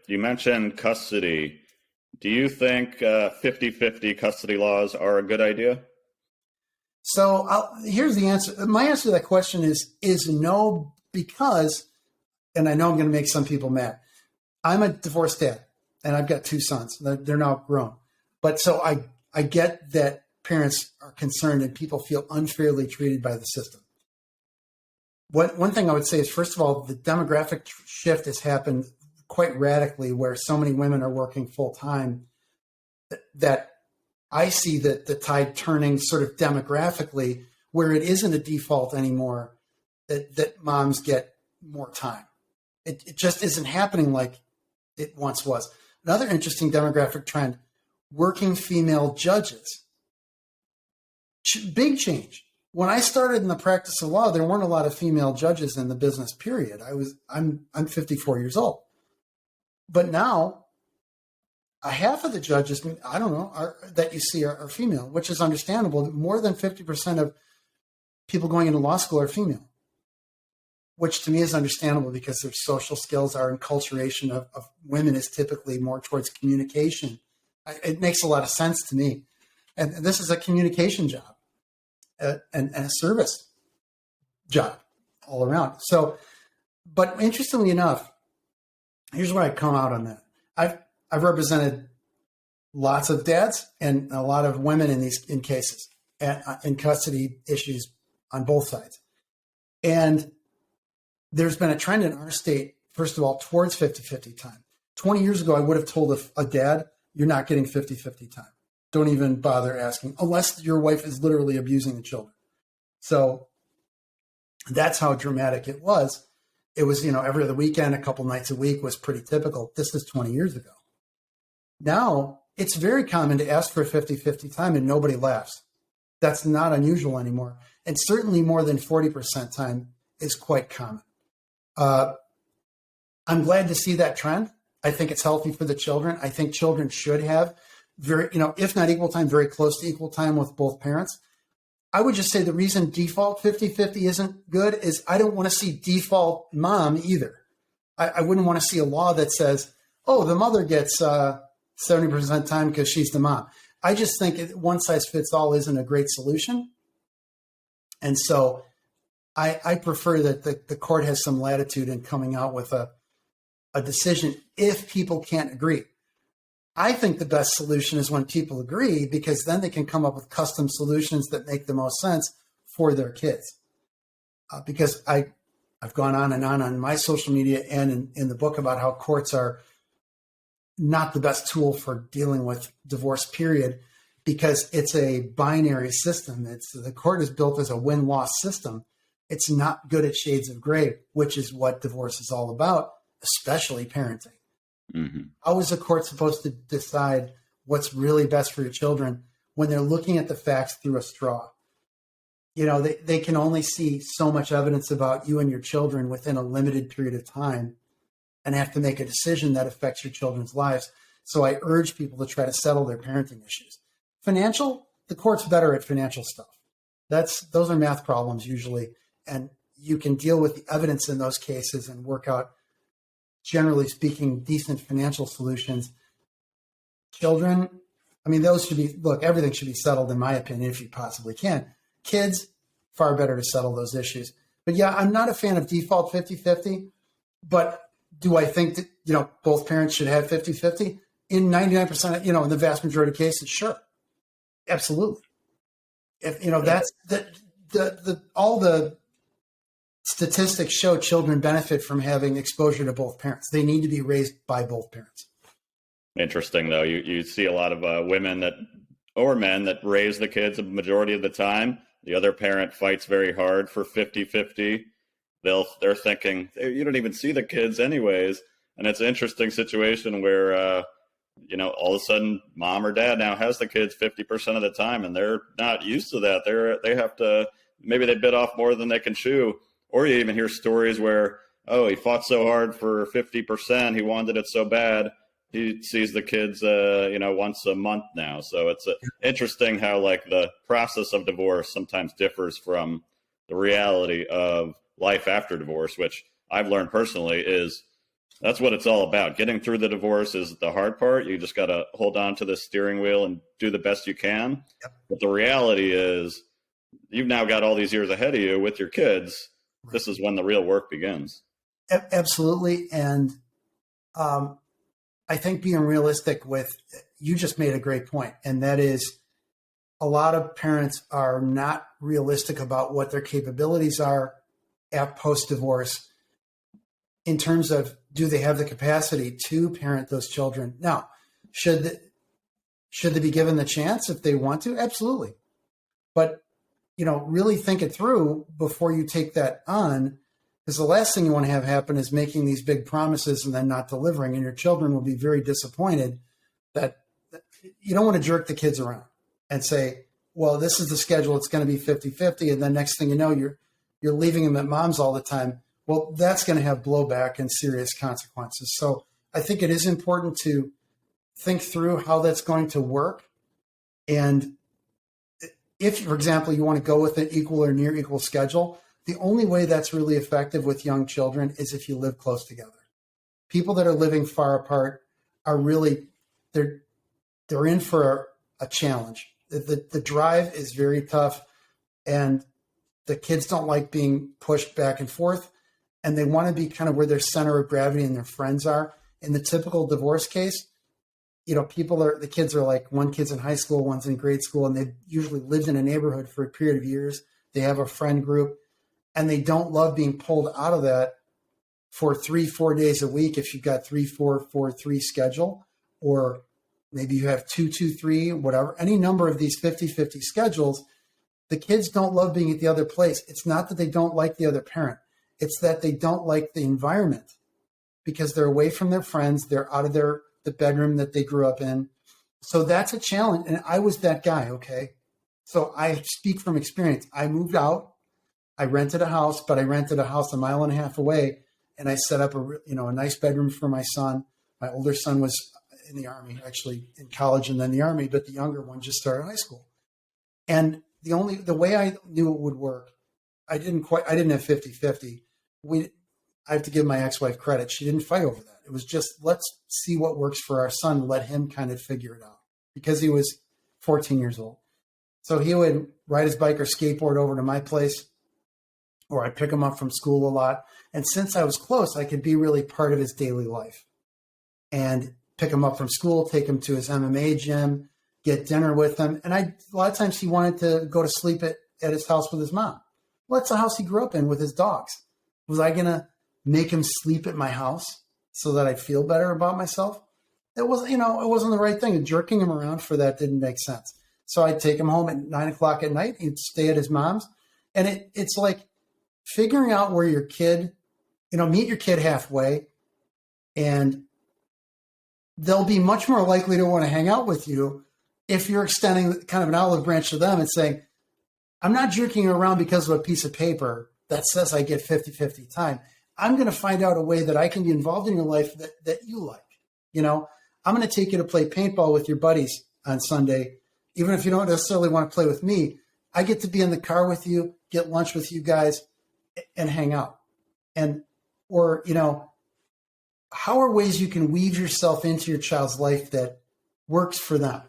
You mentioned custody. Do you think 50-50 custody laws are a good idea? So here's the answer. My answer to that question is no, because, and I know I'm going to make some people mad, I'm a divorced dad and I've got two sons. They're now grown. But so I get that parents are concerned and people feel unfairly treated by the system. One thing I would say is, first of all, the demographic shift has happened quite radically, where so many women are working full time that I see that the tide turning sort of demographically, where it isn't a default anymore that moms get more time. It just isn't happening like it once was. Another interesting demographic trend, working female judges. Big change. When I started in the practice of law, there weren't a lot of female judges in the business, period. I'm 54 years old. But now, a half of the judges, I don't know, that you see are female, which is understandable. More than 50% of people going into law school are female, which to me is understandable because their social skills, our enculturation of women is typically more towards communication. It makes a lot of sense to me. And this is a communication job and a service job all around. So, but interestingly enough, here's where I come out on that. I've represented lots of dads and a lot of women in cases in custody issues on both sides. And there's been a trend in our state, first of all, towards 50-50 time. 20 years ago, I would have told a dad, you're not getting 50-50 time. Don't even bother asking, unless your wife is literally abusing the children. So that's how dramatic it was. It was, every other weekend, a couple nights a week was pretty typical. This is 20 years ago. Now, it's very common to ask for 50-50 time and nobody laughs. That's not unusual anymore. And certainly more than 40% time is quite common. I'm glad to see that trend. I think it's healthy for the children. I think children should have very, if not equal time, very close to equal time with both parents. I would just say the reason default 50-50 isn't good is I don't want to see default mom either. I wouldn't want to see a law that says, oh, the mother gets 70% time because she's the mom. I just think one size fits all isn't a great solution. And so I prefer that the court has some latitude in coming out with a decision if people can't agree. I think the best solution is when people agree, because then they can come up with custom solutions that make the most sense for their kids. Because I've gone on and on my social media and in the book about how courts are not the best tool for dealing with divorce, period, because it's a binary system. The court is built as a win-loss system. It's not good at shades of gray, which is what divorce is all about, especially parenting. Mm-hmm. How is a court supposed to decide what's really best for your children when they're looking at the facts through a straw? They can only see so much evidence about you and your children within a limited period of time and have to make a decision that affects your children's lives. So I urge people to try to settle their parenting issues. Financial, the court's better at financial stuff. Those are math problems usually. And you can deal with the evidence in those cases and work out, generally speaking, decent financial solutions. Children, those should be, everything should be settled, in my opinion, if you possibly can. Kids, far better to settle those issues. But yeah, I'm not a fan of default 50-50, but do I think that, both parents should have 50-50? In 99%, in the vast majority of cases, sure. Absolutely. If, that's all the statistics show children benefit from having exposure to both parents. They need to be raised by both parents. Interesting, though. You see a lot of women or men that raise the kids a majority of the time. The other parent fights very hard for 50-50. They're thinking, you don't even see the kids anyways. And it's an interesting situation where, all of a sudden mom or dad now has the kids 50% of the time, and they're not used to that. They have to, maybe they bit off more than they can chew. Or you even hear stories where, oh, he fought so hard for 50%. He wanted it so bad. He sees the kids, once a month now. So it's interesting how the process of divorce sometimes differs from the reality of life after divorce, which I've learned personally is That's what it's all about. Getting through the divorce is the hard part. You just got to hold on to the steering wheel and do the best you can. Yep. But the reality is, you've now got all these years ahead of you with your kids. Right. This is when the real work begins. Absolutely. And I think being realistic with, you just made a great point, and that is a lot of parents are not realistic about what their capabilities are at post-divorce in terms of, do they have the capacity to parent those children? Now, should they be given the chance if they want to? Absolutely. But, really think it through before you take that on, because the last thing you want to have happen is making these big promises and then not delivering, and your children will be very disappointed. That you don't want to jerk the kids around and say, well, this is the schedule, it's going to be 50-50. And then next thing you know, you're leaving them at mom's all the time. Well, that's going to have blowback and serious consequences. So I think it is important to think through how that's going to work. And if, for example, you want to go with an equal or near equal schedule, the only way that's really effective with young children is if you live close together. People that are living far apart are really, they're in for a challenge. The drive is very tough, and the kids don't like being pushed back and forth, and they want to be kind of where their center of gravity and their friends are. In the typical divorce case, the kids are like, one kid's in high school, one's in grade school, and they've usually lived in a neighborhood for a period of years. They have a friend group, and they don't love being pulled out of that for 3-4 days a week. If you've got 3-4-4-3 schedule, or maybe you have 2-2-3, whatever, any number of these 50-50 schedules, the kids don't love being at the other place. It's not that they don't like the other parent. It's that they don't like the environment because they're away from their friends. They're out of the bedroom that they grew up in. So that's a challenge. And I was that guy. Okay. So I speak from experience. I moved out. I rented a house, but I rented a house a mile and a half away. And I set up a nice bedroom for my son. My older son was in the Army, actually in college and then the Army, but the younger one just started high school. And the way I knew it would work, I didn't have 50-50. I have to give my ex-wife credit. She didn't fight over that. It was just, let's see what works for our son. Let him kind of figure it out, because he was 14 years old. So he would ride his bike or skateboard over to my place, or I'd pick him up from school a lot. And since I was close, I could be really part of his daily life and pick him up from school, take him to his MMA gym, get dinner with him. And a lot of times he wanted to go to sleep at his house with his mom. Well, that's the house he grew up in with his dogs. Was I going to make him sleep at my house so that I'd feel better about myself? It wasn't the right thing. And jerking him around for that didn't make sense. So I'd take him home at 9:00 at night. He'd stay at his mom's. And it's like figuring out where your kid, meet your kid halfway, and they'll be much more likely to want to hang out with you if you're extending kind of an olive branch to them and saying, I'm not jerking you around because of a piece of paper that says I get 50-50 time. I'm going to find out a way that I can be involved in your life that you like. I'm going to take you to play paintball with your buddies on Sunday, even if you don't necessarily want to play with me. I get to be in the car with you, get lunch with you guys, and hang out. How are ways you can weave yourself into your child's life that works for them?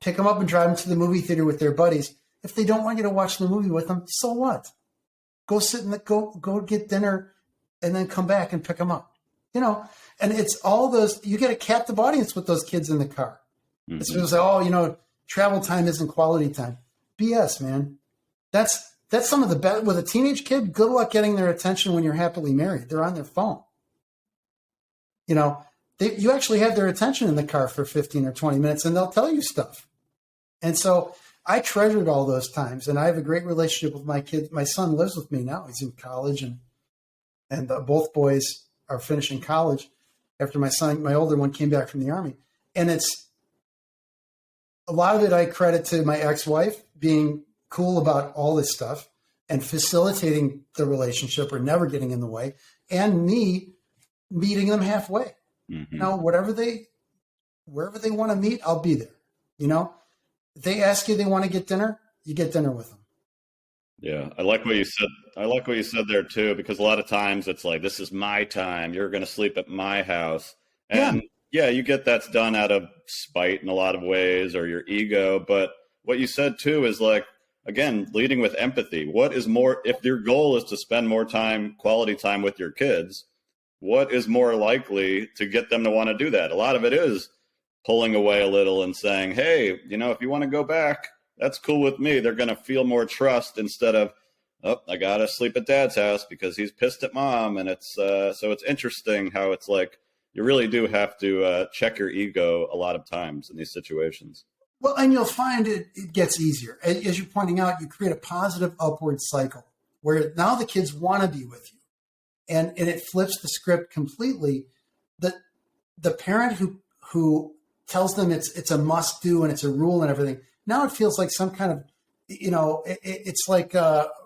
Pick them up and drive them to the movie theater with their buddies. If they don't want you to watch the movie with them, so what? Go sit go get dinner and then come back and pick them up. And it's all those, you get a captive audience with those kids in the car. Mm-hmm. It's people say, travel time isn't quality time. BS, man. That's some of the best. With a teenage kid, good luck getting their attention when you're happily married. They're on their phone. You actually have their attention in the car for 15 or 20 minutes, and they'll tell you stuff. And so I treasured all those times, and I have a great relationship with my kids. My son lives with me now. He's in college, and both boys are finishing college after my older one came back from the Army. And it's a lot of it I credit to my ex-wife being cool about all this stuff and facilitating the relationship or never getting in the way, and me meeting them halfway. Mm-hmm. Wherever they want to meet, I'll be there. If they ask you they want to get dinner, you get dinner with them. Yeah. I like what you said. I like what you said there too, because a lot of times it's like, this is my time. You're going to sleep at my house. Yeah. And yeah, you get that's done out of spite in a lot of ways or your ego. But what you said too is like, again, leading with empathy. What is more, if your goal is to spend more time, quality time with your kids, what is more likely to get them to want to do that? A lot of it is pulling away a little and saying, hey, if you want to go back, that's cool with me. They're going to feel more trust instead of, oh, I got to sleep at dad's house because he's pissed at mom. And it's so it's interesting how it's like you really do have to check your ego a lot of times in these situations. Well, and you'll find it gets easier. As you're pointing out, you create a positive upward cycle where now the kids want to be with you. And it flips the script completely. The parent who tells them it's a must do and it's a rule and everything, now it feels like some kind of, it's like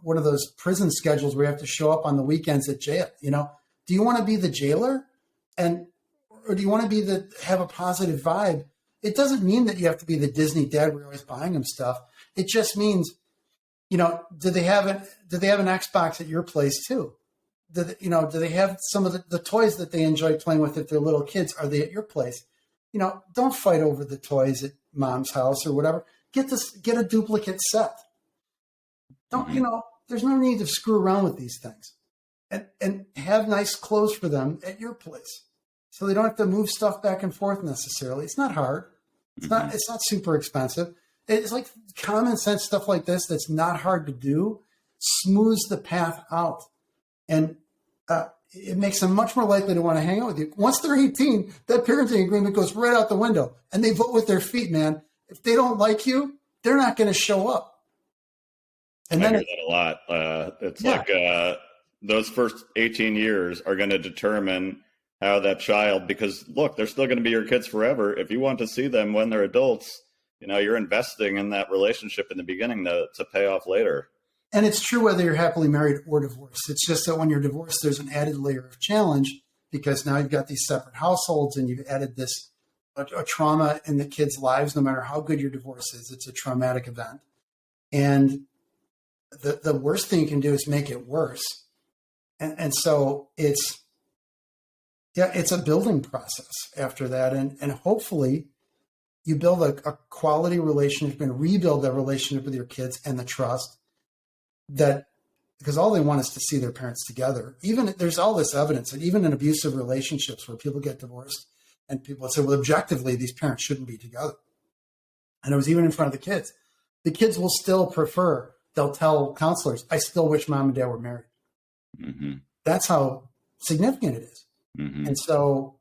one of those prison schedules where you have to show up on the weekends at jail. Do you want to be the jailer or do you want to have a positive vibe? It doesn't mean that you have to be the Disney dad where you're always buying them stuff. It just means, do they have an Xbox at your place too? Do they have some of the toys that they enjoy playing with if they're little kids? Are they at your place? Don't fight over the toys at mom's house or whatever. Get a duplicate set. There's no need to screw around with these things, and have nice clothes for them at your place, so they don't have to move stuff back and forth necessarily. It's not hard. It's not super expensive. It's like common sense stuff like this that's not hard to do, smooths the path out, and it makes them much more likely to want to hang out with you. Once they're 18, that parenting agreement goes right out the window, and they vote with their feet, man. If they don't like you, they're not going to show up. And then I hear that a lot. It's like those first 18 years are going to determine how that child, because look, they're still going to be your kids forever. If you want to see them when they're adults, you're investing in that relationship in the beginning to pay off later. And it's true whether you're happily married or divorced. It's just that when you're divorced, there's an added layer of challenge because now you've got these separate households and you've added this a trauma in the kids' lives. No matter how good your divorce is, it's a traumatic event. And the worst thing you can do is make it worse. And so it's a building process after that. And hopefully you build a quality relationship and rebuild that relationship with your kids and the trust that, because all they want is to see their parents together. Even there's all this evidence that even in abusive relationships where people get divorced and people say, well, objectively, these parents shouldn't be together. And it was even in front of the kids. The kids will still prefer, they'll tell counselors, I still wish mom and dad were married. Mm-hmm. That's how significant it is. Mm-hmm. And so,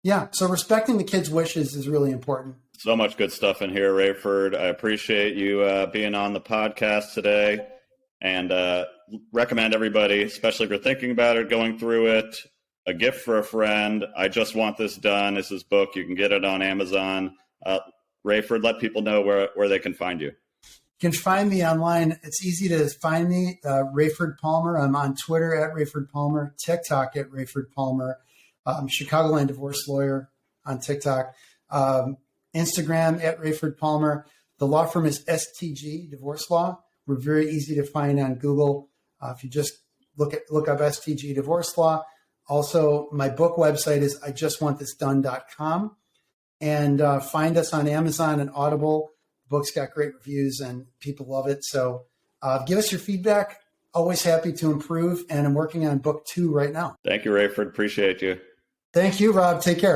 so respecting the kids' wishes is really important. So much good stuff in here, Raiford. I appreciate you being on the podcast today. And recommend everybody, especially if you're thinking about it, going through it, A Gift for a Friend. I Just Want This Done. This is book. You can get it on Amazon. Raiford, let people know where they can find you. You can find me online. It's easy to find me, Raiford Palmer. I'm on Twitter at Raiford Palmer, TikTok at Raiford Palmer. I'm Chicagoland divorce lawyer on TikTok. Instagram at Raiford Palmer. The law firm is STG Divorce Law. We're very easy to find on Google. If you just look up STG Divorce Law. Also, my book website is IJustWantThisDone.com. And find us on Amazon and Audible. The book's got great reviews and people love it. So give us your feedback. Always happy to improve. And I'm working on book 2 right now. Thank you, Raiford. Appreciate you. Thank you, Rob. Take care.